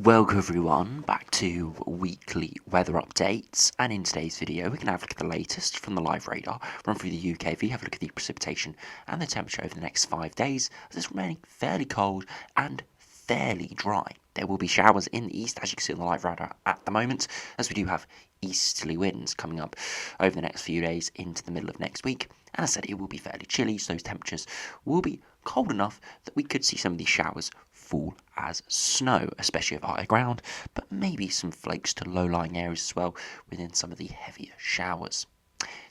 Welcome everyone back to weekly weather updates, and in today's video we're going to have a look at the latest from the live radar, run through the UKV, have a look at the precipitation and the temperature over the next 5 days as it's remaining fairly cold and fairly dry. There will be showers in the east, as you can see on the live radar at the moment, as we do have easterly winds coming up over the next few days into the middle of next week. And as I said, it will be fairly chilly, so those temperatures will be cold enough that we could see some of these showers fall as snow, especially over higher ground, but maybe some flakes to low-lying areas as well within some of the heavier showers.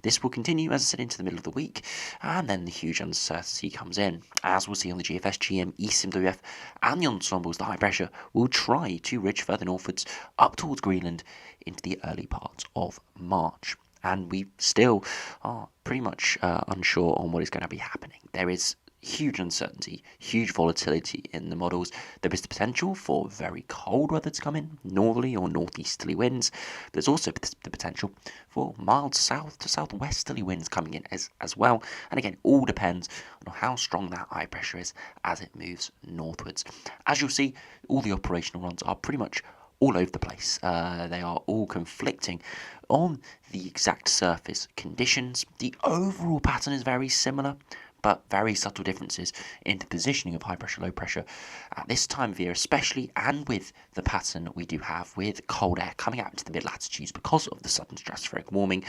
This will continue, as I said, into the middle of the week, and then the huge uncertainty comes in. As we'll see on the GFS, GM, ECMWF, and the Ensembles, the high pressure will try to ridge further northwards up towards Greenland into the early parts of March. And we still are pretty much unsure on what is going to be happening. There is huge uncertainty, huge volatility in the models. There is the potential for very cold weather to come in, northerly or northeasterly winds. There's also the potential for mild south to southwesterly winds coming in as well. And again, all depends on how strong that high pressure is as it moves northwards. As you'll see, all the operational runs are pretty much all over the place. They are all conflicting on the exact surface conditions. The overall pattern is very similar, but very subtle differences in the positioning of high pressure, low pressure at this time of year especially, and with the pattern that we do have with cold air coming out into the mid-latitudes because of the southern stratospheric warming.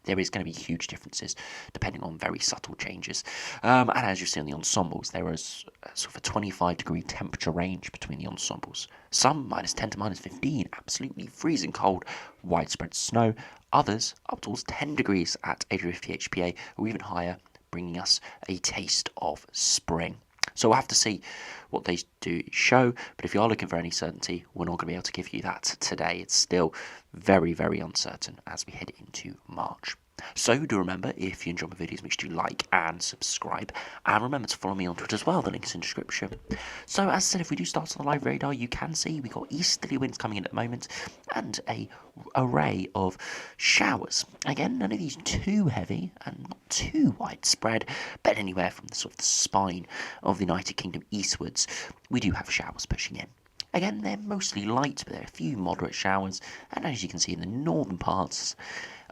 There is going to be huge differences depending on very subtle changes. And as you see in the ensembles, there is sort of a 25-degree temperature range between the ensembles. Some -10 to -15, absolutely freezing cold, widespread snow. Others up towards 10 degrees at 850 HPA or even higher, bringing us a taste of spring. So we'll have to see what they do show, but if you are looking for any certainty, we're not going to be able to give you that today. It's still very, very uncertain as we head into March. So do remember, if you enjoy my videos, make sure you like and subscribe, and remember to follow me on Twitter as well. The link's in the description. So as I said, if we do start on the live radar, you can see we've got easterly winds coming in at the moment and a array of showers. Again, none of these too heavy and not too widespread, but anywhere from the sort of the spine of the United Kingdom eastwards, we do have showers pushing in. Again, they're mostly light, but there are a few moderate showers, and as you can see in the northern parts,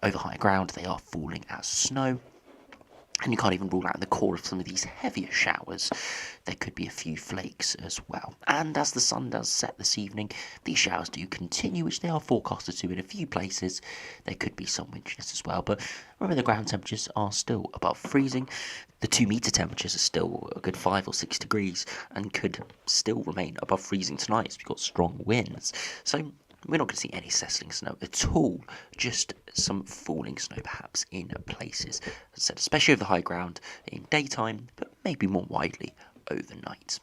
over higher ground, they are falling as snow. And you can't even rule out in the core of some of these heavier showers, there could be a few flakes as well. And as the sun does set this evening, these showers do continue, which they are forecasted to in a few places. There could be some windiness as well, but remember the ground temperatures are still above freezing. The 2-metre temperatures are still a good 5 or 6 degrees and could still remain above freezing tonight as we've got strong winds. So we're not going to see any settling snow at all, just some falling snow perhaps in places, as I said, especially over the high ground in daytime, but maybe more widely overnight.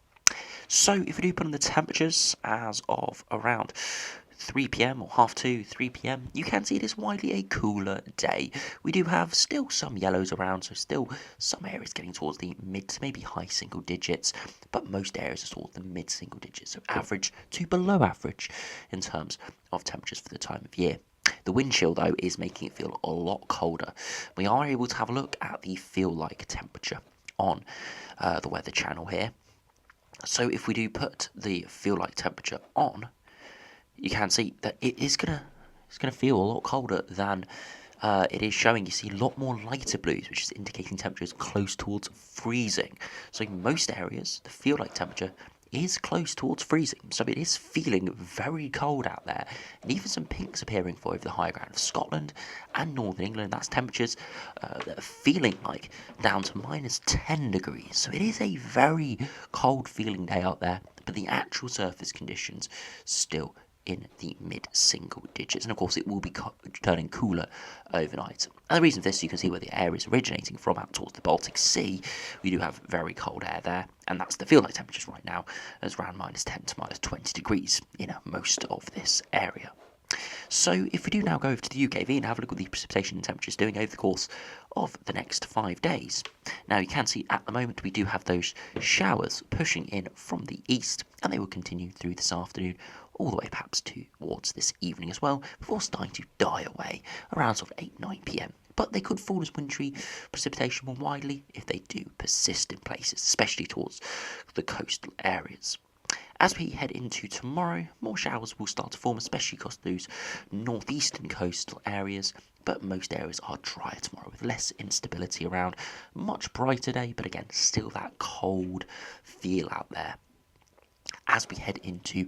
So if we do put on the temperatures as of around 3 p.m. or half 2, 3 p.m, you can see it is widely a cooler day. We do have still some yellows around, so still some areas getting towards the mid to maybe high single digits, but most areas are towards the mid single digits, so average to below average in terms of temperatures for the time of year. The wind chill, though, is making it feel a lot colder. We are able to have a look at the feel-like temperature on the weather channel here. So if we do put the feel-like temperature on, you can see that it's gonna feel a lot colder than it is showing. You see a lot more lighter blues, which is indicating temperatures close towards freezing. So in most areas, the feel-like temperature is close towards freezing, so it is feeling very cold out there, and even some pinks appearing for over the higher ground of Scotland and northern England. That's temperatures that are feeling like down to -10 degrees, so it is a very cold feeling day out there, but the actual surface conditions still in the mid-single digits, and of course it will be turning cooler overnight. And the reason for this, you can see where the air is originating from out towards the Baltic Sea. We do have very cold air there, and that's the feel-like temperatures right now, as around -10 to -20 degrees in most of this area. So if we do now go over to the UKV and have a look at the precipitation and temperatures doing over the course of the next 5 days. Now you can see at the moment we do have those showers pushing in from the east, and they will continue through this afternoon all the way perhaps towards this evening as well, before starting to die away around sort of 8-9 p.m. But they could fall as wintry precipitation more widely if they do persist in places, especially towards the coastal areas. As we head into tomorrow, more showers will start to form, especially across those northeastern coastal areas, but most areas are drier tomorrow with less instability around. Much brighter day, but again, still that cold feel out there. As we head into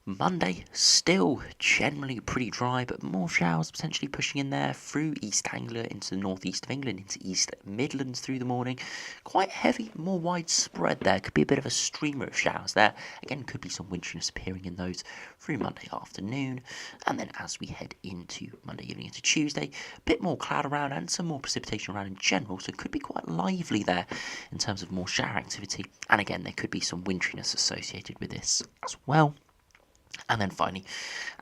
Monday, still generally pretty dry, but more showers potentially pushing in there through East Anglia into the northeast of England, into East Midlands through the morning. Quite heavy, more widespread there. Could be a bit of a streamer of showers there. Again, could be some winteriness appearing in those through Monday afternoon. And then as we head into Monday evening into Tuesday, a bit more cloud around and some more precipitation around in general. So it could be quite lively there in terms of more shower activity. And again, there could be some winteriness associated with this as well. And then finally,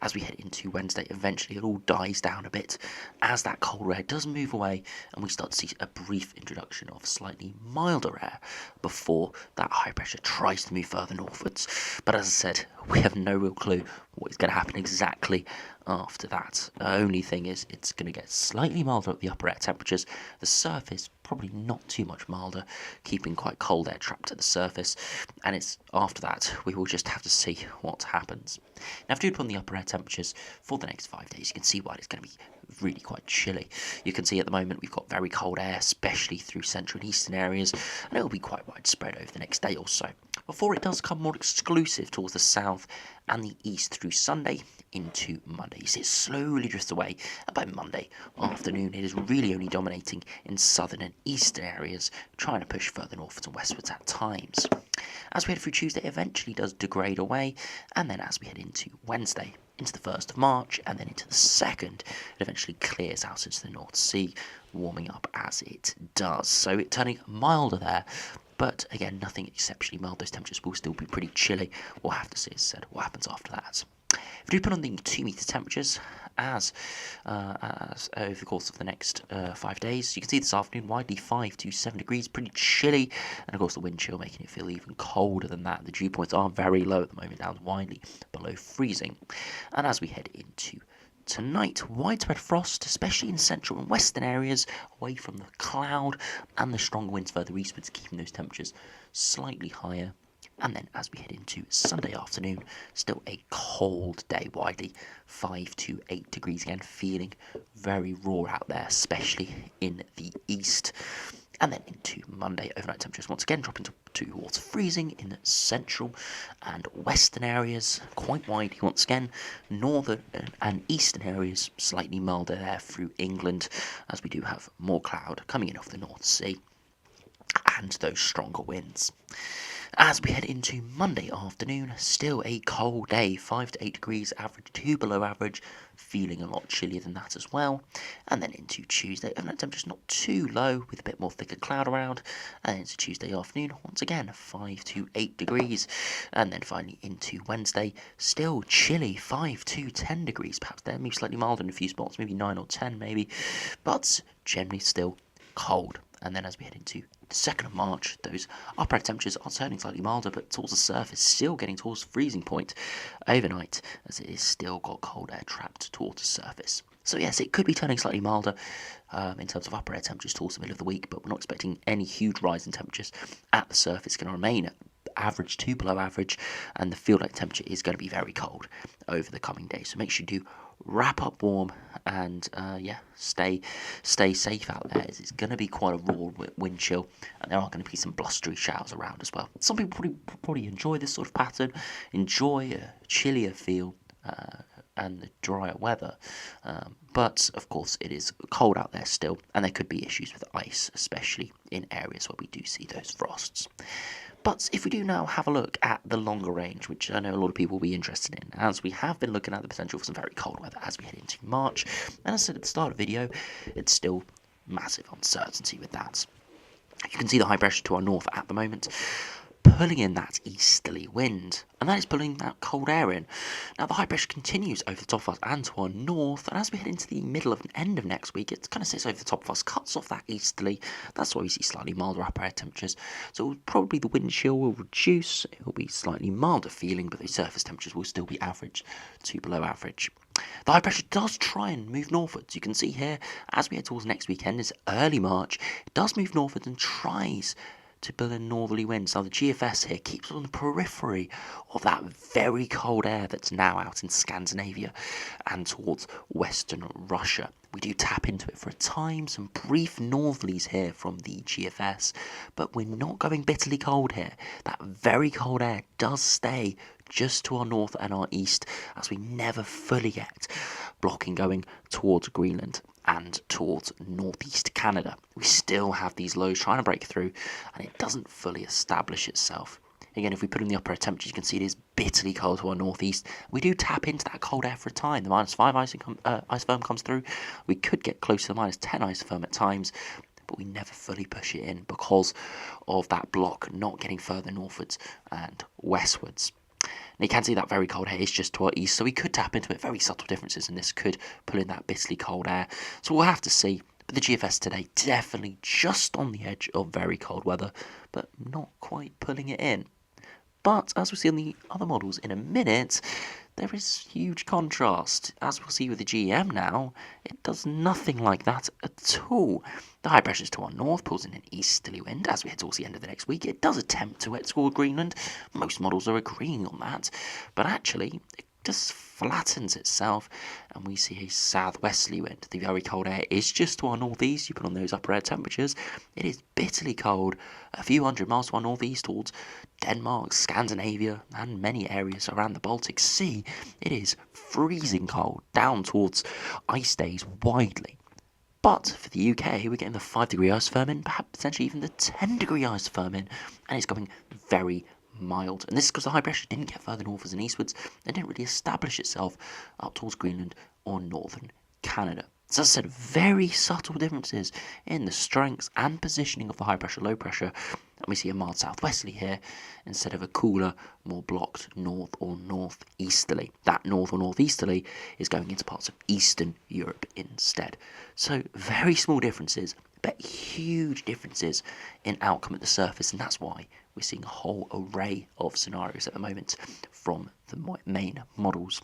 as we head into Wednesday, eventually it all dies down a bit as that cold air does move away and we start to see a brief introduction of slightly milder air before that high pressure tries to move further northwards. But as I said, we have no real clue what is going to happen exactly after that. The only thing is it's going to get slightly milder at the upper air temperatures. The surface probably not too much milder, keeping quite cold air trapped at the surface, and it's after that we will just have to see what happens. Now, if you put on the upper air temperatures for the next 5 days, you can see why it's going to be really quite chilly. You can see at the moment we've got very cold air, especially through central and eastern areas, and it will be quite widespread over the next day or so, before it does come more exclusive towards the south and the east through Sunday into Monday. You see it slowly drifts away, and by Monday afternoon it is really only dominating in southern and eastern areas, trying to push further northwards and westwards at times. As we head through Tuesday, it eventually does degrade away, and then as we head into Wednesday, into the 1st of March, and then into the 2nd, it eventually clears out into the North Sea, warming up as it does. So it turning milder there, but again, nothing exceptionally mild. Those temperatures will still be pretty chilly. We'll have to see, as I said, what happens after that. If we do put on the 2-metre temperatures as over the course of the next 5 days, you can see this afternoon widely 5 to 7 degrees, pretty chilly, and of course the wind chill making it feel even colder than that. The dew points are very low at the moment, down widely below freezing. And as we head into tonight, widespread frost, especially in central and western areas, away from the cloud and the stronger winds further eastwards, keeping those temperatures slightly higher. And then as we head into Sunday afternoon, still a cold day widely, 5 to 8 degrees again, feeling very raw out there, especially in the east. And then into Monday, overnight temperatures once again dropping towards freezing in central and western areas, quite widely once again. Northern and eastern areas slightly milder there through England, as we do have more cloud coming in off the North Sea and those stronger winds. As we head into Monday afternoon, still a cold day, 5 to 8 degrees, average 2 below average, feeling a lot chillier than that as well. And then into Tuesday, overnight temperatures not too low, with a bit more thicker cloud around. And into Tuesday afternoon, once again, 5 to 8 degrees. And then finally into Wednesday, still chilly, 5 to 10 degrees, perhaps there, maybe slightly milder in a few spots, maybe 9 or 10 maybe, but generally still cold. And then as we head into the 2nd of March, those upper air temperatures are turning slightly milder, but towards the surface, still getting towards freezing point overnight, as it is still got cold air trapped towards the surface. So yes, it could be turning slightly milder in terms of upper air temperatures towards the middle of the week, but we're not expecting any huge rise in temperatures at the surface. It's going to remain average to below average, and the field night temperature is going to be very cold over the coming days. So make sure you do wrap up warm and stay safe out there, as it's going to be quite a raw wind chill, and there are going to be some blustery showers around as well. Some people probably enjoy this sort of pattern, enjoy a chillier feel and the drier weather, but of course it is cold out there still, and there could be issues with ice, especially in areas where we do see those frosts. But if we do now have a look at the longer range, which I know a lot of people will be interested in, as we have been looking at the potential for some very cold weather as we head into March, and as I said at the start of the video, it's still massive uncertainty with that. You can see the high pressure to our north at the moment, pulling in that easterly wind, and that is pulling that cold air in. Now the high pressure continues over the top of us and to our north, and as we head into the middle of and end of next week, it kind of sits over the top of us, cuts off that easterly. That's why we see slightly milder upper air temperatures. So probably the wind chill will reduce, it will be slightly milder feeling, but the surface temperatures will still be average to below average. The high pressure does try and move northwards. You can see here, as we head towards next weekend, it's early March, it does move northwards and tries to build in northerly winds. Now the GFS here keeps on the periphery of that very cold air that's now out in Scandinavia and towards western Russia. We do tap into it for a time, some brief northerlies here from the GFS, but we're not going bitterly cold here. That very cold air does stay just to our north and our east, as we never fully get blocking going towards Greenland and towards northeast Canada. We still have these lows trying to break through, and it doesn't fully establish itself. Again, if we put in the upper air temperatures, you can see it is bitterly cold to our northeast. We do tap into that cold air for a time. The -5 isotherm comes through. We could get close to the -10 isotherm at times, but we never fully push it in because of that block not getting further northwards and westwards. And you can see that very cold air is just to our east, so we could tap into it. Very subtle differences, and this could pull in that bitterly cold air. So we'll have to see. But the GFS today definitely just on the edge of very cold weather, but not quite pulling it in. But as we'll see on the other models in a minute, there is huge contrast. As we'll see with the GEM now, it does nothing like that at all. The high pressure to our north pulls in an easterly wind as we head towards the end of the next week. It does attempt to head toward Greenland. Most models are agreeing on that. But actually, it just flattens itself and we see a southwesterly wind. The very cold air is just to our northeast. You put on those upper air temperatures, it is bitterly cold a few hundred miles to our northeast towards Denmark, Scandinavia and many areas around the Baltic Sea. It is freezing cold down towards ice days widely. But for the UK, we're getting the 5-degree isotherm in, perhaps potentially even the 10-degree isotherm in, and it's going very mild. And this is because the high pressure didn't get further northwards and eastwards and didn't really establish itself up towards Greenland or northern Canada. So as I said, very subtle differences in the strengths and positioning of the high pressure, low pressure. And we see a mild southwesterly here instead of a cooler, more blocked north or northeasterly. That north or northeasterly is going into parts of Eastern Europe instead. So very small differences, but huge differences in outcome at the surface, and that's why we're seeing a whole array of scenarios at the moment from the main models.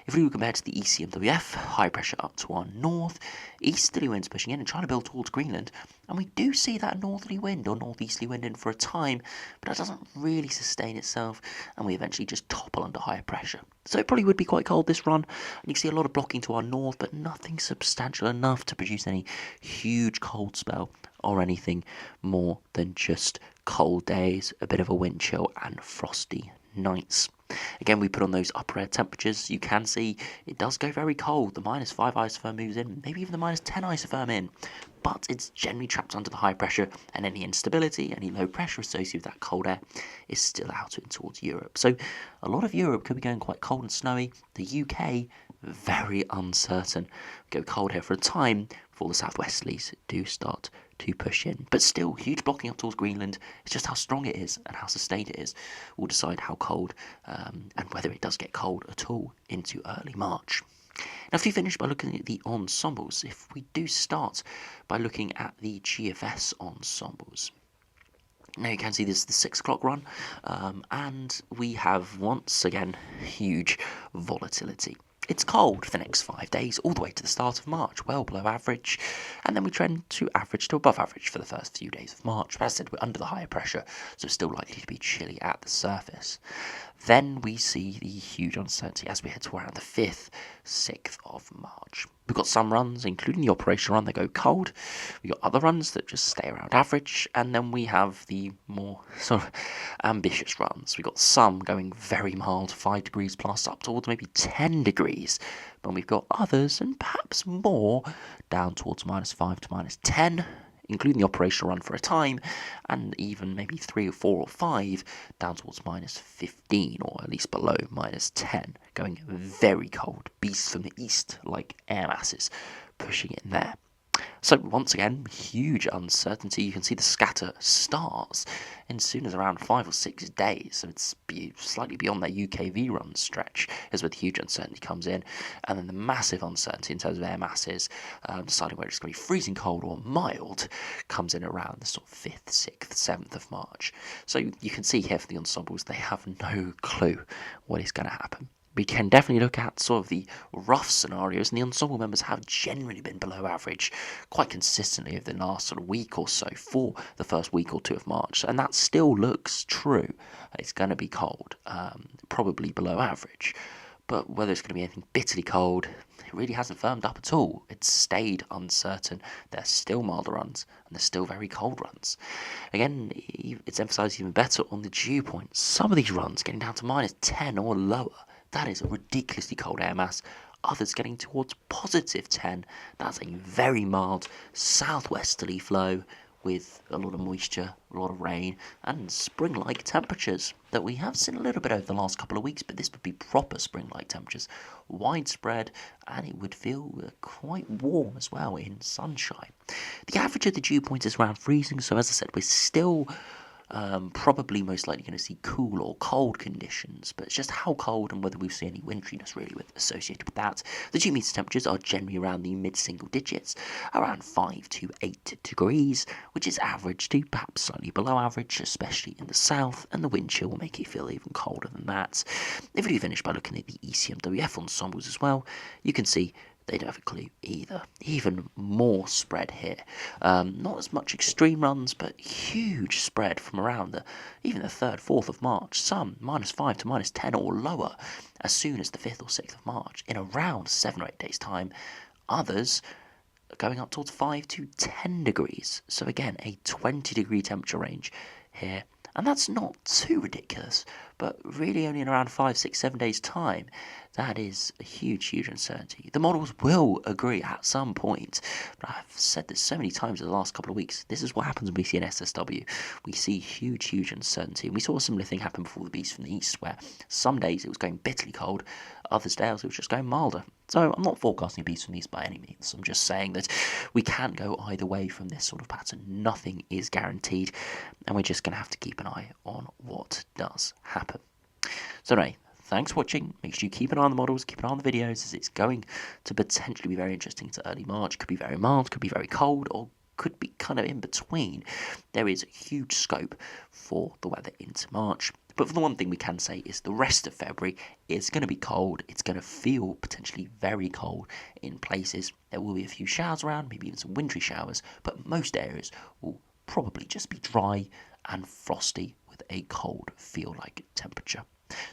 If we compare to the ECMWF, high pressure up to our north, easterly winds pushing in and trying to build towards Greenland, and we do see that northerly wind or northeasterly wind in for a time, but it doesn't really sustain itself, and we eventually just topple under higher pressure. So it probably would be quite cold this run, and you can see a lot of blocking to our north, but nothing substantial enough to produce any huge cold spell or anything more than just cold days, a bit of a wind chill and frosty nights. Again, we put on those upper air temperatures. You can see it does go very cold. The -5 isotherm moves in, maybe even the -10 isotherm in, but it's generally trapped under the high pressure, and any instability, any low pressure associated with that cold air is still out towards Europe. So a lot of Europe could be going quite cold and snowy. The UK, very uncertain. Go cold here for a time before the southwesterlies do start to push in. But still, huge blocking up towards Greenland. It's just how strong it is and how sustained it is will decide how cold and whether it does get cold at all into early March. Now, if we finish by looking at the ensembles, if we do start by looking at the GFS ensembles. Now you can see this is the 6 o'clock run, and we have once again huge volatility. It's cold for the next 5 days, all the way to the start of March, well below average, and then we trend to average to above average for the first few days of March. But as I said, we're under the higher pressure, so it's still likely to be chilly at the surface. Then we see the huge uncertainty as we head to around the 5th, 6th of March. We've got some runs, including the operational run, that go cold. We've got other runs that just stay around average. And then we have the more sort of ambitious runs. We've got some going very mild, 5 degrees plus, up towards maybe 10 degrees. But we've got others, and perhaps more, down towards -5 to -10. Including the operational run for a time, and even maybe 3 or 4 or 5 down towards -15, or at least below -10, going very cold. Beasts from the east, like air masses, pushing in there. So once again, huge uncertainty. You can see the scatter starts in soon as around 5 or 6 days. So it's slightly beyond that UKV run stretch is where the huge uncertainty comes in. And then the massive uncertainty in terms of air masses, deciding whether it's going to be freezing cold or mild, comes in around the sort of 5th, 6th, 7th of March. So you can see here for the ensembles, they have no clue what is going to happen. we can definitely look at sort of the rough scenarios, and the ensemble members have generally been below average quite consistently over the last sort of week or so for the first week or two of March, and that still looks true. It's going to be cold, probably below average, but whether it's going to be anything bitterly cold, it really hasn't firmed up at all. It's stayed uncertain. There's still milder runs, and there's still very cold runs. Again, it's emphasised even better on the dew point. Some of these runs getting down to -10 or lower. That is a ridiculously cold air mass. Others getting towards +10. That's a very mild southwesterly flow with a lot of moisture, a lot of rain, and spring-like temperatures that we have seen a little bit over the last couple of weeks, but this would be proper spring-like temperatures, widespread, and it would feel quite warm as well in sunshine. The average of the dew point is around freezing, so as I said, we're still probably most likely going to see cool or cold conditions, but it's just how cold and whether we'll see any winteriness really associated with that. The dew meter temperatures are generally around the mid-single digits, around 5 to 8 degrees, which is average to perhaps slightly below average, especially in the south, and the wind chill will make it feel even colder than that. If we do finish by looking at the ECMWF ensembles as well, you can see they don't have a clue either. Even more spread here. Not as much extreme runs, but huge spread from around even the 3rd, 4th of March. Some -5 to -10 or lower as soon as the 5th or 6th of March in around 7 or 8 days' time. Others going up towards 5 to 10 degrees. So again, a 20-degree temperature range here. And that's not too ridiculous, but really only in around 5, 6, 7 days' time. That is a huge, huge uncertainty. The models will agree at some point, but I've said this so many times in the last couple of weeks. This is what happens when we see an SSW. We see huge, huge uncertainty. And we saw a similar thing happen before the beast from the east, where some days it was going bitterly cold, other days it was just going milder. So I'm not forecasting a beast from the east by any means. I'm just saying that we can't go either way from this sort of pattern. Nothing is guaranteed, and we're just going to have to keep an eye on what does happen. So anyway, thanks for watching. Make sure you keep an eye on the models, keep an eye on the videos, as it's going to potentially be very interesting to early March. Could be very mild, could be very cold, or could be kind of in between. There is huge scope for the weather into March. But for the one thing we can say is the rest of February is going to be cold. It's going to feel potentially very cold in places. There will be a few showers around, maybe even some wintry showers, but most areas will probably just be dry and frosty with a cold feel-like temperature.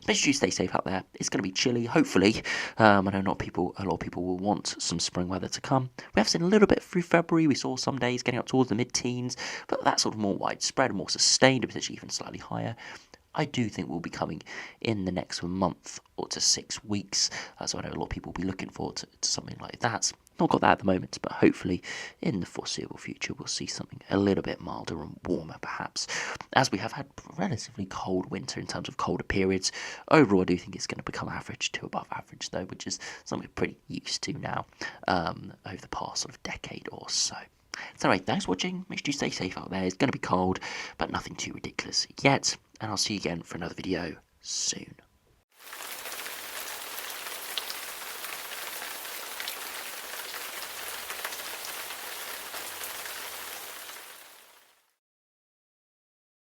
Make sure you stay safe out there. It's going to be chilly, hopefully. I know a lot of people will want some spring weather to come. We have seen a little bit through February. We saw some days getting up towards the mid-teens, but that's sort of more widespread, more sustained, potentially even slightly higher. I do think will be coming in the next month or to 6 weeks, so I know a lot of people will be looking forward to something like that. Not got that at the moment, but hopefully in the foreseeable future we'll see something a little bit milder and warmer perhaps, as we have had relatively cold winter in terms of colder periods. Overall I do think it's going to become average to above average though, which is something we're pretty used to now over the past sort of decade or so. So anyway, thanks for watching. Make sure you stay safe out there. It's going to be cold, but nothing too ridiculous yet. And I'll see you again for another video soon.